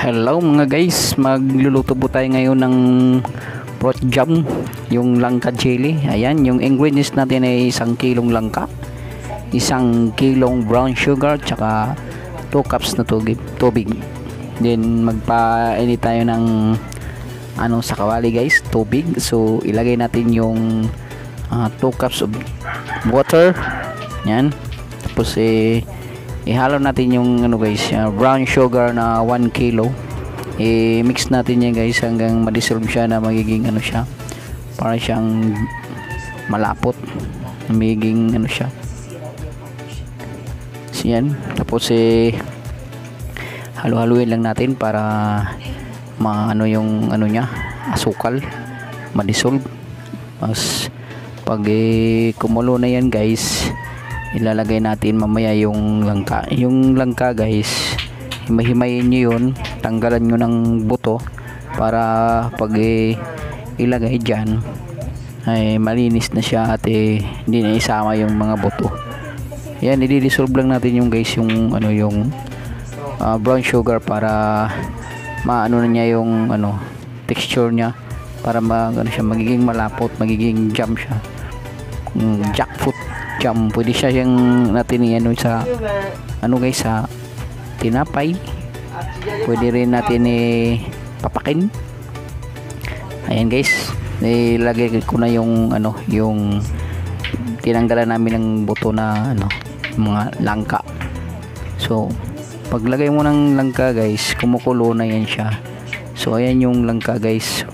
Hello mga guys, magluluto po tayo ngayon ng fruit jam, yung langka jelly. Ayan, yung ingredients natin ay 1 kilong langka, 1 kilong brown sugar, tsaka 2 cups na tubig. Then magpainit tayo ng sa kawali guys, tubig. So ilagay natin yung 2 cups of water. Yan. Tapos ihalo natin yung brown sugar na 1 kilo. I-mix natin yan guys hanggang ma-dissolve siya na magiging siya, para siyang malapot, magiging siya. So yan. Tapos halo-haluin lang natin para yung niya, asukal, ma-dissolve. Mas pag kumulo na yan guys, ilalagay natin mamaya yung langka. Yung langka guys, himahimayin nyo yun, tanggalan nyo ng buto para pag ilagay dyan ay malinis na siya at hindi na isama yung mga buto. Yan, i-dissolve lang natin yung guys yung brown sugar para maano na niya yung texture niya, para siya magiging malapot, magiging jam siya. Jackfruit jam, pwede siya yung natin sa guys, sa tinapay, pwede rin natin papakin. Ayan guys, ilagay ko na yung yung tinanggalan namin ng buto na mga langka. So paglagay mo ng langka guys, kumukulo na yan siya. So ayan yung langka guys,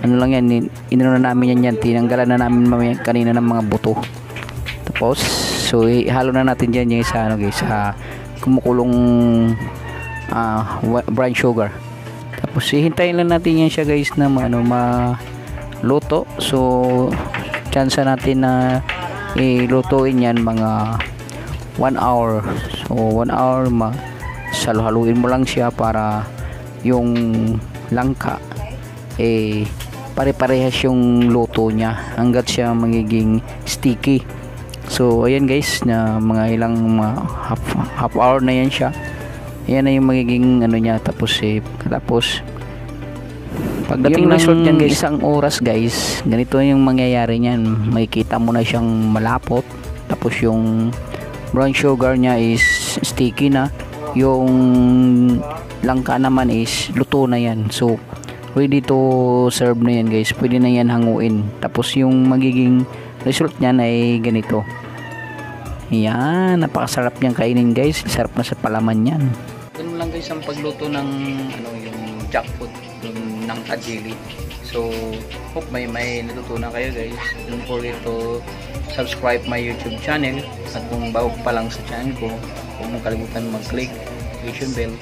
lang yan, inano na namin yan, tinanggalan na namin kanina ng mga buto. Tapos so ihalo na natin dyan yung sa sa kumukulong brown sugar. Tapos hihintayin lang natin yan siya guys na maluto. So chance natin na ilutuin yan mga 1 hour. So 1 hour haluin mo lang siya para yung langka pare-parehas yung luto niya hanggat siya magiging sticky. So ayan guys, na mga ilang half hour na yan siya. Ayan na yung magiging niya. Tapos pagdating ng result niyan guys, 1 oras guys, ganito yung mangyayari niyan. Makikita mo na siyang malapot, tapos yung brown sugar niya is sticky na, yung langka naman is luto na yan. So ready to serve na yan guys, pwede na yan hanguin. Tapos yung magiging result niyan ay ganito. Yan, napakasarap niyang kainin guys, sarap na sa palaman yan. Ganun lang guys ang pagluto ng yung jackfruit, yung langka jelly. So hope may natutunan kayo guys. Don't forget to subscribe my YouTube channel, at kung bago pa lang sa channel ko, huwag mong kalimutan mag-click notification bell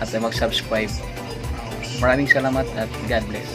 at mag-subscribe. Maraming salamat at God bless.